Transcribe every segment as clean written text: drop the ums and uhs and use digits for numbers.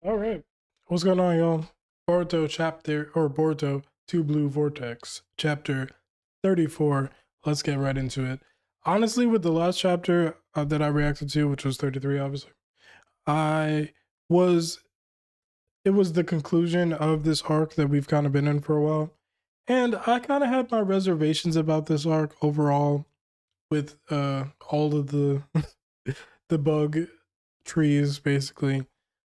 All right. What's going on, y'all? Boruto Two Blue Vortex, chapter 34. Let's get right into it. Honestly, with the last chapter that I reacted to, which was 33, obviously, I was, it was the conclusion of this arc that we've kind of been in for a while. And I kind of had my reservations about this arc overall with all of the the bug trees basically.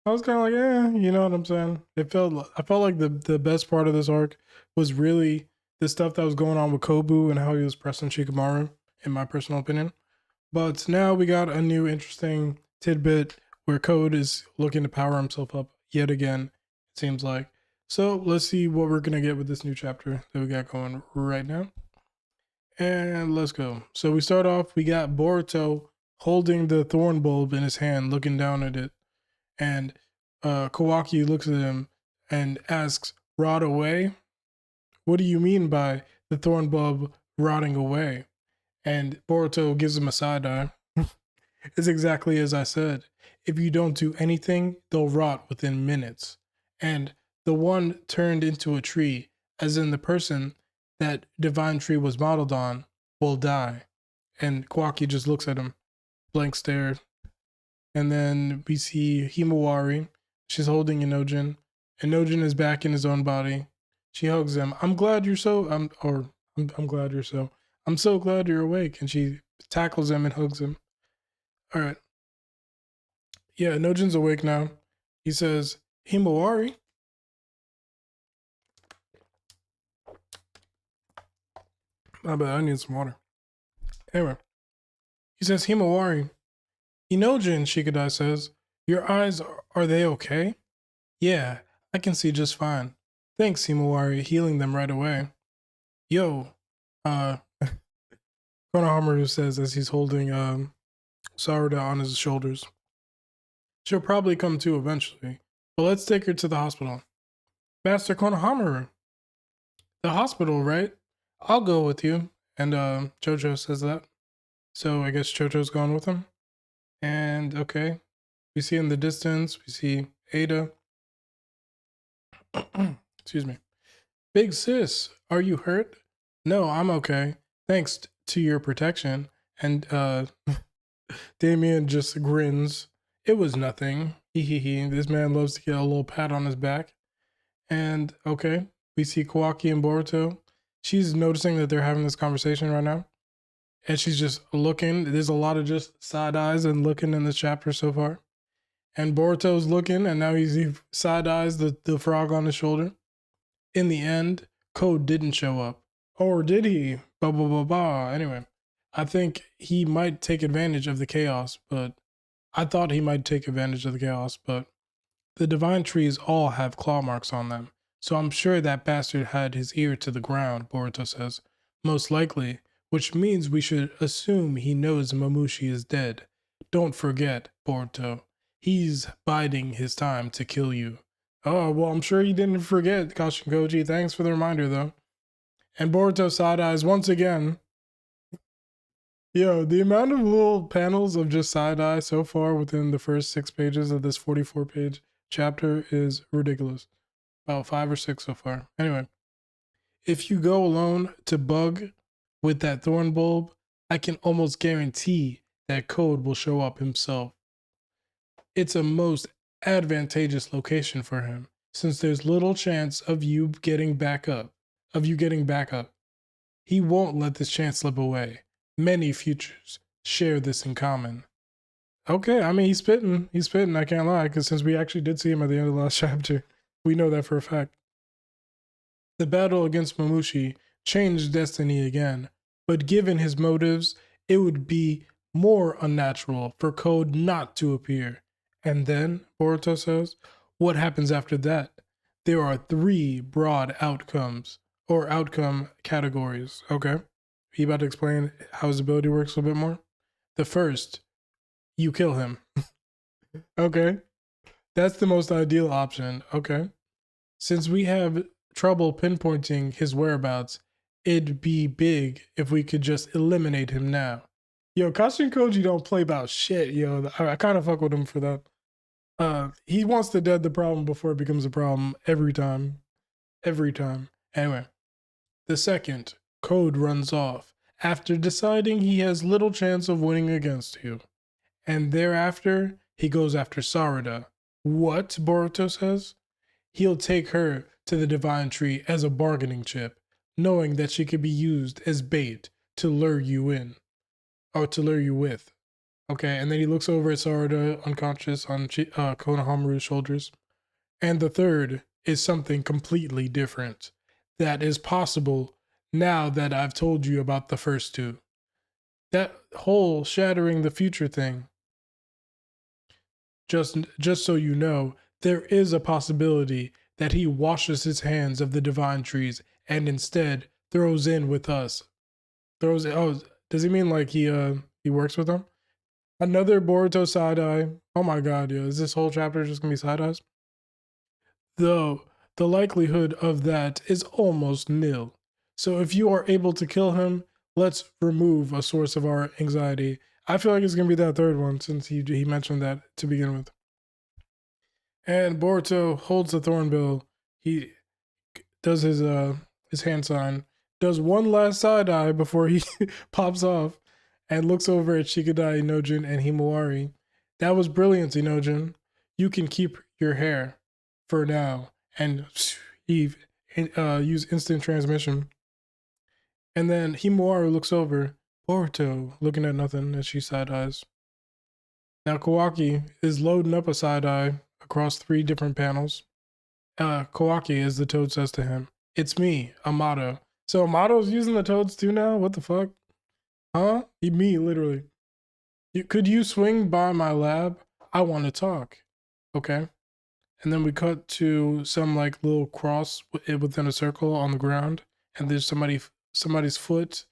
I was kind of like, you know what I'm saying? I felt like the best part of this arc was really the stuff that was going on with Kobu and how he was pressing Shikamaru, in my personal opinion. But now we got a new interesting tidbit where Code is looking to power himself up yet again, it seems like. So let's see what we're gonna get with this new chapter that we got going right now. And let's go. So we start off, we got Boruto holding the thorn bulb in his hand, looking down at it. And Kawaki looks at him and asks, "Rot away? What do you mean by the thorn bulb rotting away?" And Boruto gives him a side eye. It's exactly as I said. If you don't do anything, they'll rot within minutes. And the one turned into a tree, as in the person that divine tree was modeled on, will die. And Kawaki just looks at him, blank stare. And then we see Himawari. She's holding Inojin. Inojin is back in his own body. She hugs him. I'm glad you're so. I'm glad you're so. I'm so glad you're awake. And she tackles him and hugs him. All right. Yeah, Inojin's awake now. He says, "Himawari." My bad. I need some water. Anyway, he says, "Himawari." "Inojin," Shikadai says, "your eyes, are they okay?" "Yeah, I can see just fine. Thanks, Himawari, healing them right away." "Yo," uh, Konohamaru says as he's holding Sarada on his shoulders. "She'll probably come to eventually, but let's take her to the hospital." "Master Konohamaru." "The hospital, right? I'll go with you." And Jojo says that. So I guess Jojo's gone with him. And okay, we see in the distance, we see Ada. Excuse me. "Big sis, are you hurt?" "No, I'm okay. Thanks to your protection." And Damien just grins. "It was nothing. Hee hee hee. This man loves to get a little pat on his back." And okay, we see Kawaki and Boruto. She's noticing that they're having this conversation right now. And she's just looking. There's a lot of just side eyes and looking in this chapter so far. And Boruto's looking, and now he side eyes the frog on his shoulder. In the end, Code didn't show up. Or did he? Ba ba ba ba. Anyway, I think he might take advantage of the chaos, but I thought he might take advantage of the chaos, but the divine trees all have claw marks on them. So I'm sure that bastard had his ear to the ground, Boruto says. Most likely, which means we should assume he knows Mamushi is dead. Don't forget, Boruto, he's biding his time to kill you. Oh, well, I'm sure he didn't forget, Kashinkoji. Thanks for the reminder, though. And Boruto side eyes once again. Yo, the amount of little panels of just side eye so far within the first 6 pages of this 44-page chapter is ridiculous. About 5 or 6 so far. Anyway, if you go alone to bug with that thorn bulb, I can almost guarantee that Code will show up himself. It's a most advantageous location for him, since there's little chance of you getting back up. He won't let this chance slip away. Many futures share this in common. Okay, I mean, he's spitting. I can't lie, because since we actually did see him at the end of the last chapter, we know that for a fact. The battle against Mamushi changed destiny again, but given his motives, it would be more unnatural for Code not to appear. And then, Boruto says, what happens after that? There are 3 broad outcomes, or outcome categories. Okay, he about to explain how his ability works a little bit more. The first, you kill him. Okay, that's the most ideal option. Okay, since we have trouble pinpointing his whereabouts, it'd be big if we could just eliminate him now. Yo, Kashin Koji don't play about shit, yo. I kind of fuck with him for that. He wants to dead the problem before it becomes a problem every time. Every time. Anyway, the second, Code runs off after deciding he has little chance of winning against you. And thereafter, he goes after Sarada. What? Boruto says. He'll take her to the Divine Tree as a bargaining chip, knowing that she could be used as bait to lure you in, or to lure you with. Okay, and then he looks over at Sarada, unconscious, on Konohamaru's shoulders. And the third is something completely different that is possible now that I've told you about the first two. That whole shattering the future thing, just so you know, there is a possibility that he washes his hands of the divine trees and instead throws in with us. Oh, does he mean like he works with them? Another Boruto side eye. Oh my god, yo, is this whole chapter just gonna be side eyes? Though the likelihood of that is almost nil. So if you are able to kill him, let's remove a source of our anxiety. I feel like it's gonna be that third one since he mentioned that to begin with. And Boruto holds the thornbill. He does his hand sign, does one last side eye before he pops off, and looks over at Shikadai, Inojin, and Himawari. That was brilliant, Inojin. You can keep your hair for now. And he used instant transmission. And then Himawari looks over, Boruto, looking at nothing as she side eyes. Now Kawaki is loading up a side eye across 3 different panels. Kawaki, as the toad says to him, it's me, Amato. So Amato's using the toads too now? What the fuck? Huh? Me, literally. Could you swing by my lab? I want to talk. Okay. And then we cut to some like little cross within a circle on the ground. And there's somebody's foot,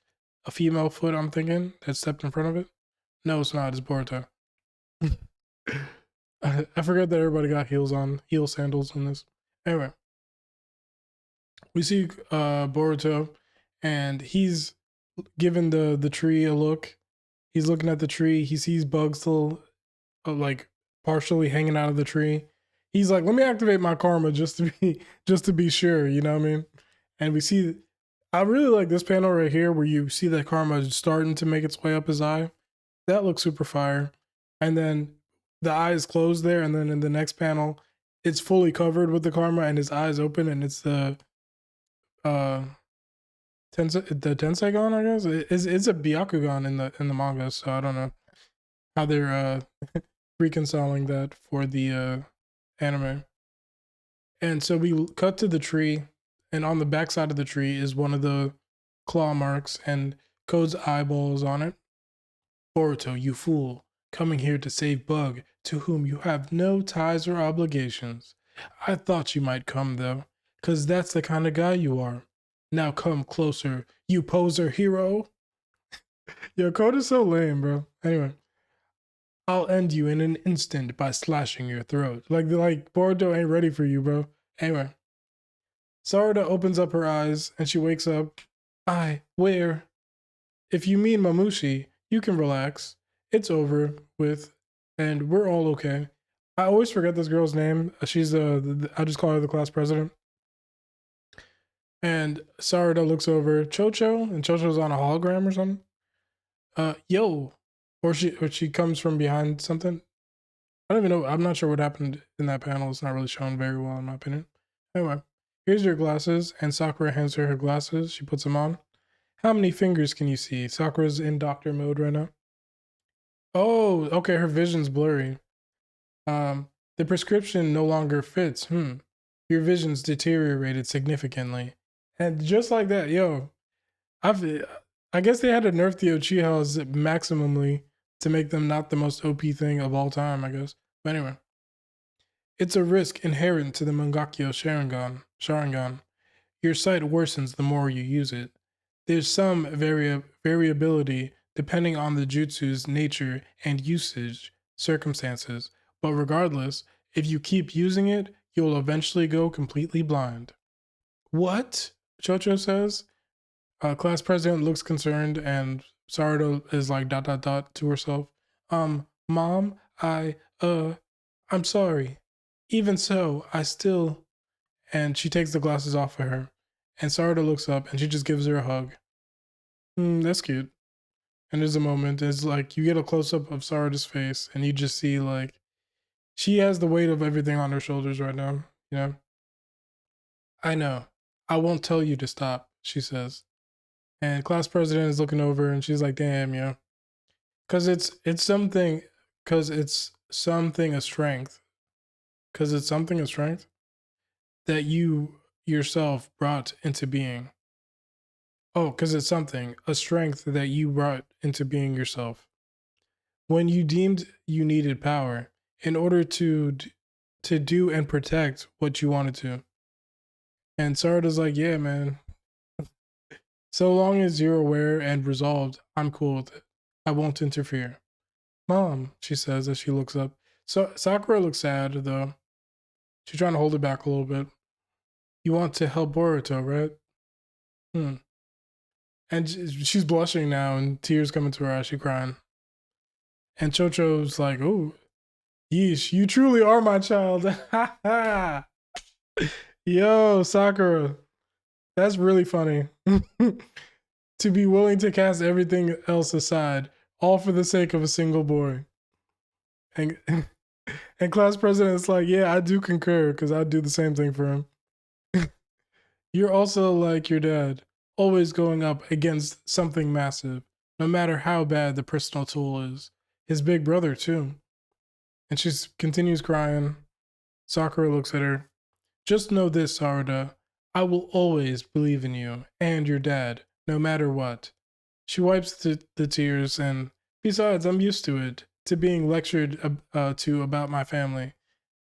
a female foot, I'm thinking, that stepped in front of it. No, it's not. It's Boruto. I forget that everybody got heel sandals in this. Anyway, we see Boruto, and he's giving the tree a look. He's looking at the tree. He sees bugs still like partially hanging out of the tree. He's like, let me activate my karma just to be sure, you know what I mean? And we see, I really like this panel right here where you see that karma starting to make its way up his eye. That looks super fire. And then the eye is closed there, and then in the next panel, it's fully covered with the karma and his eyes open, and it's the Tenseigan, I guess. It's a Byakugan in the manga, so I don't know how they're reconciling that for the anime. And so we cut to the tree, and on the backside of the tree is one of the claw marks and Code's eyeballs on it. Boruto, you fool, coming here to save Bug, to whom you have no ties or obligations. I thought you might come though, 'cause that's the kind of guy you are. Now come closer, you poser hero. Yo, Code is so lame, bro. Anyway, I'll end you in an instant by slashing your throat. Like Boruto ain't ready for you, bro. Anyway, Sarada opens up her eyes and she wakes up. Where? If you mean Mamushi, you can relax. It's over with, and we're all okay. I always forget this girl's name. She's I just call her the class president. And Sarada looks over Chocho, and Chocho's on a hologram or something. Yo, or she comes from behind something. I don't even know. I'm not sure what happened in that panel. It's not really shown very well, in my opinion. Anyway, here's your glasses, and Sakura hands her glasses. She puts them on. How many fingers can you see? Sakura's in doctor mode right now. Oh, okay. Her vision's blurry. The prescription no longer fits. Your vision's deteriorated significantly. And just like that, yo, I guess they had to nerf the Uchihas maximally to make them not the most OP thing of all time, I guess. But anyway, it's a risk inherent to the Mangakyo Sharingan. Your sight worsens the more you use it. There's some variability depending on the jutsu's nature and usage circumstances, but regardless, if you keep using it, you'll eventually go completely blind. What? Chocho says. Class president looks concerned, and Sarada is like ... to herself. Mom, I I'm sorry. Even so, I still. And she takes the glasses off of her. And Sarada looks up and she just gives her a hug. That's cute. And there's a moment, it's like you get a close up of Sarada's face and you just see like she has the weight of everything on her shoulders right now, you know? I know. I won't tell you to stop, she says. And class president is looking over and she's like, damn, yeah. Cause it's something cause it's something a strength. Cause it's something a strength that you yourself brought into being. Oh, because it's something, a strength that you brought into being yourself. When you deemed you needed power in order to do and protect what you wanted to. And Sarada's like, yeah, man. So long as you're aware and resolved, I'm cool with it. I won't interfere. Mom, she says as she looks up. So Sakura looks sad though. She's trying to hold it back a little bit. You want to help Boruto, right? Hmm. And she's blushing now and tears coming to her eyes. She's crying. And Chocho's like, oh, yeesh, you truly are my child. Yo, Sakura. That's really funny. To be willing to cast everything else aside, all for the sake of a single boy. And and class president's like, yeah, I do concur, because I'd do the same thing for him. You're also like your dad, always going up against something massive, no matter how bad the personal tool is. His big brother, too. And she continues crying. Sakura looks at her. Just know this, Sarada. I will always believe in you and your dad, no matter what. She wipes the tears, and besides, I'm used to it, to being lectured to about my family.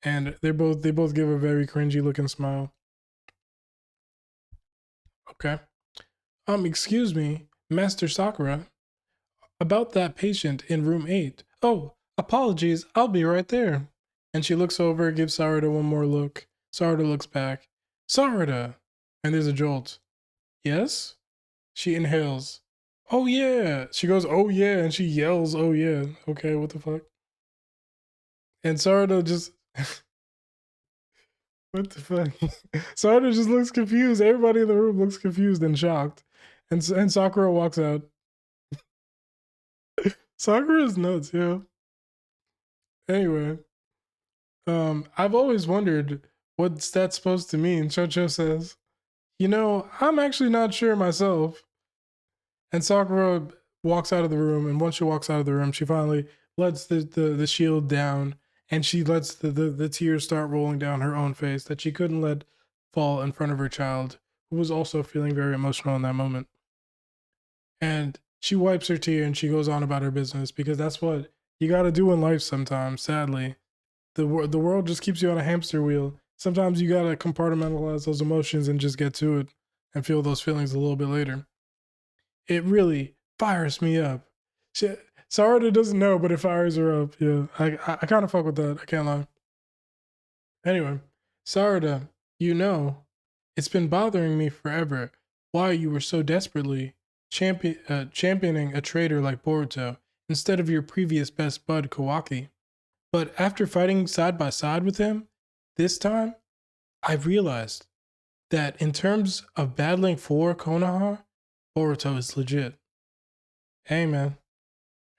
And they both give a very cringy looking smile. Okay. Excuse me, Master Sakura, about that patient in room 8. Oh, apologies, I'll be right there. And she looks over, gives Sarada one more look. Sarada looks back. Sarada! And there's a jolt. Yes? She inhales. Oh yeah! She goes, oh yeah, and she yells, oh yeah. Okay, what the fuck? And Sarada just... what the fuck? Sarada just looks confused. Everybody in the room looks confused and shocked. And Sakura walks out. Sakura's nuts, yeah. Anyway, I've always wondered what's that supposed to mean. Chocho says, you know, I'm actually not sure myself. And Sakura walks out of the room, and once she walks out of the room, she finally lets the shield down, and she lets the tears start rolling down her own face that she couldn't let fall in front of her child, who was also feeling very emotional in that moment. And she wipes her tear and she goes on about her business, because that's what you got to do in life sometimes, sadly. The world just keeps you on a hamster wheel. Sometimes you got to compartmentalize those emotions and just get to it and feel those feelings a little bit later. It really fires me up. Sarada doesn't know, but it fires her up. Yeah, I kind of fuck with that. I can't lie. Anyway, Sarada, you know, it's been bothering me forever why you were so desperately championing a traitor like Boruto instead of your previous best bud Kawaki. But after fighting side by side with him, this time, I realized that in terms of battling for Konoha, Boruto is legit. Hey man.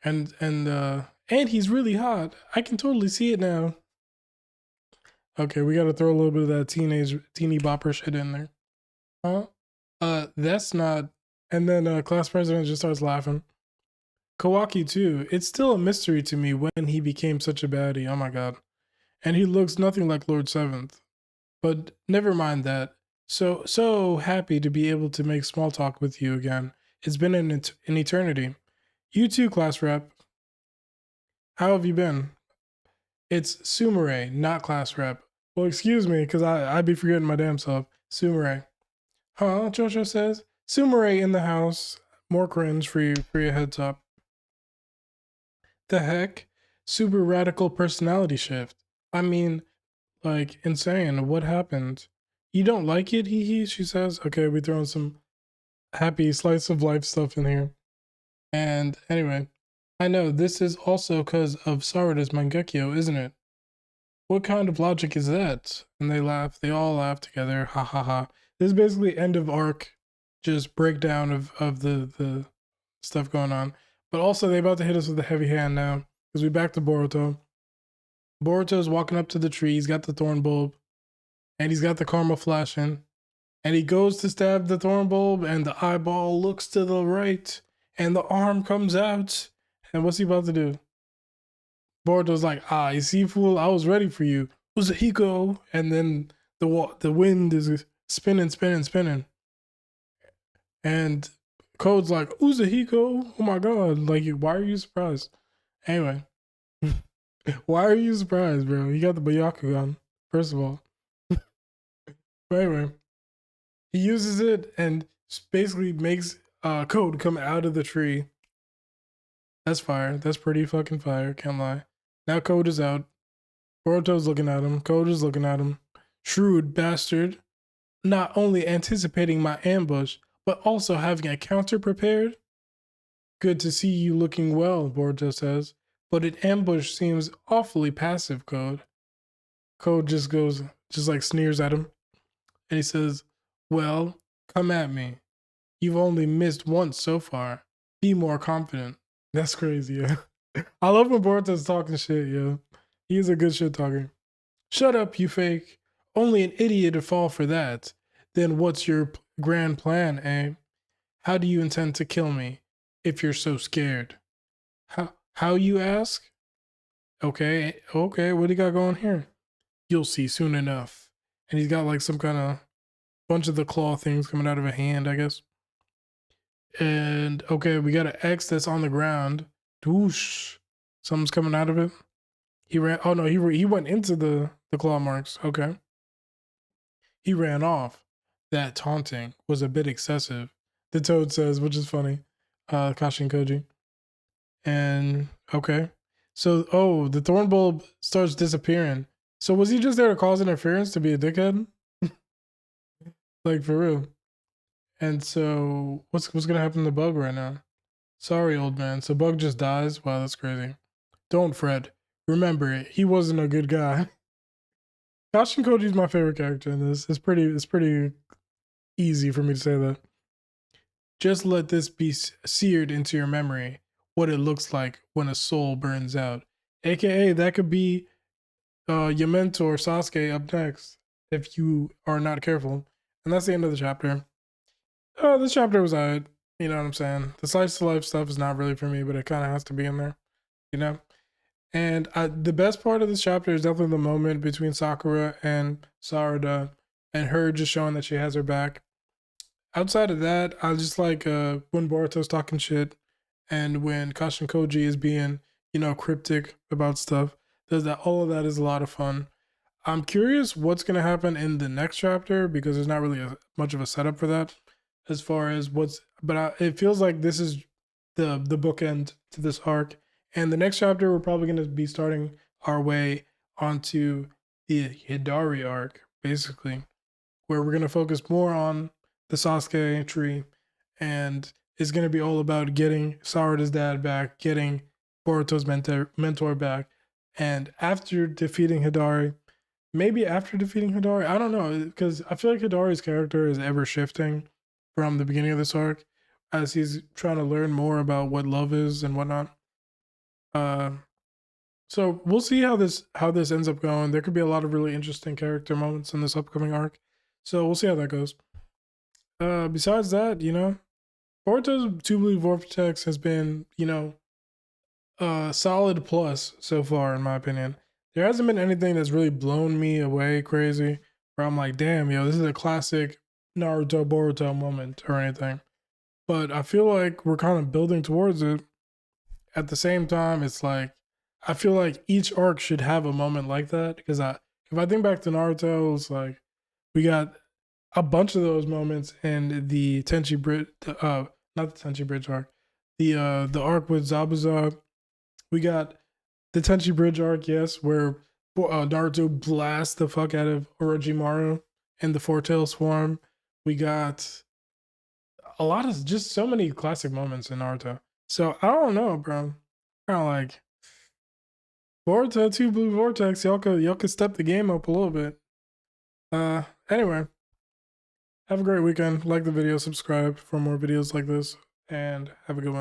And he's really hot. I can totally see it now. Okay, we gotta throw a little bit of that teeny bopper shit in there. Huh? That's not. And then class president just starts laughing. Kawaki too. It's still a mystery to me when he became such a baddie. Oh my god. And he looks nothing like Lord Seventh. But never mind that. So happy to be able to make small talk with you again. It's been an eternity. You too, class rep. How have you been? It's Sumire, not class rep. Well, excuse me, because I'd be forgetting my damn self. Sumire. Huh? Jojo says. Sumire in the house. More cringe for your heads up. The heck? Super radical personality shift. I mean, like, insane. What happened? You don't like it, hee hee, she says. Okay, we throwing some happy slice of life stuff in here. And anyway, I know this is also because of Sarada's Mangekyo, isn't it? What kind of logic is that? And they laugh. They all laugh together. Ha ha ha. This is basically end of arc, just breakdown of the stuff going on. But also they about to hit us with a heavy hand now because we back to Boruto. Boruto's walking up to the tree. He's got the thorn bulb, and he's got the karma flashing. And he goes to stab the thorn bulb, and the eyeball looks to the right, and the arm comes out. And what's he about to do? Boruto's like, ah, you see, fool, I was ready for you. Uzahiko. And then the wind is spinning, spinning, spinning. And Code's like, Uzahiko, oh my god, like, why are you surprised? Anyway, why are you surprised, bro? You got the Byakugan, first of all. But anyway, he uses it and basically makes Code come out of the tree. That's fire. That's pretty fucking fire, can't lie. Now Code is out. Boruto's looking at him. Code is looking at him. Shrewd bastard. Not only anticipating my ambush, but also having a counter prepared. Good to see you looking well, Boruto says. But an ambush seems awfully passive, Code. Code just like sneers at him. And he says, well, come at me. You've only missed once so far. Be more confident. That's crazy, yeah. I love when Boruto's talking shit, yo. He's a good shit talker. Shut up, you fake. Only an idiot would fall for that. Then what's your grand plan, eh? How do you intend to kill me if you're so scared? How you ask? Okay, what do you got going here? You'll see soon enough. And he's got like some kind of bunch of the claw things coming out of a hand, I guess. And okay, we got an X that's on the ground. Whoosh. Something's coming out of it. He ran. Oh no, he went into the claw marks. Okay. He ran off. That taunting was a bit excessive, the Toad says, which is funny. Kash and Koji. And okay. So the thorn bulb starts disappearing. So was he just there to cause interference to be a dickhead? Like for real. And so what's gonna happen to Bug right now? Sorry, old man. So Bug just dies? Wow, that's crazy. Don't fret. Remember it. He wasn't a good guy. Kash and Koji's my favorite character in this. It's pretty easy for me to say that. Just let this be seared into your memory, what it looks like when a soul burns out. AKA, that could be your mentor Sasuke up next, if you are not careful. And that's the end of the chapter. This chapter was alright. You know what I'm saying? The slice of life stuff is not really for me, but it kind of has to be in there, you know? And the best part of this chapter is definitely the moment between Sakura and Sarada and her just showing that she has her back. Outside of that, I just like when Boruto's talking shit and when Kash and Koji is being, you know, cryptic about stuff. All of that is a lot of fun. I'm curious what's going to happen in the next chapter because there's not really much of a setup for that as far as it feels like this is the bookend to this arc. And the next chapter, we're probably going to be starting our way onto the Hidari arc, basically, where we're going to focus more on the Sasuke tree, and it's going to be all about getting Sarada's dad back, getting Boruto's mentor back, and after defeating Hidari, I don't know, because I feel like Hidari's character is ever shifting from the beginning of this arc as he's trying to learn more about what love is and whatnot. So we'll see how this ends up going. There could be a lot of really interesting character moments in this upcoming arc, so we'll see how that goes. Besides that, you know, Boruto Two Blue Vortex has been, you know, solid plus so far in my opinion. There hasn't been anything that's really blown me away crazy where I'm like, damn, yo, this is a classic Naruto Boruto moment or anything. But I feel like we're kind of building towards it. At the same time, it's like I feel like each arc should have a moment like that because if I think back to Naruto, it's like we got a bunch of those moments in the Tenchi Bridge, not the Tenchi Bridge arc, the arc with Zabuza. We got the Tenchi Bridge arc, yes, where Naruto blasts the fuck out of Orochimaru in the Four Tails form. We got a lot of just so many classic moments in Naruto. So I don't know, bro. Kind of like Boruto Two Blue Vortex. Y'all could step the game up a little bit. Anyway, have a great weekend. Like the video, subscribe for more videos like this, and have a good one.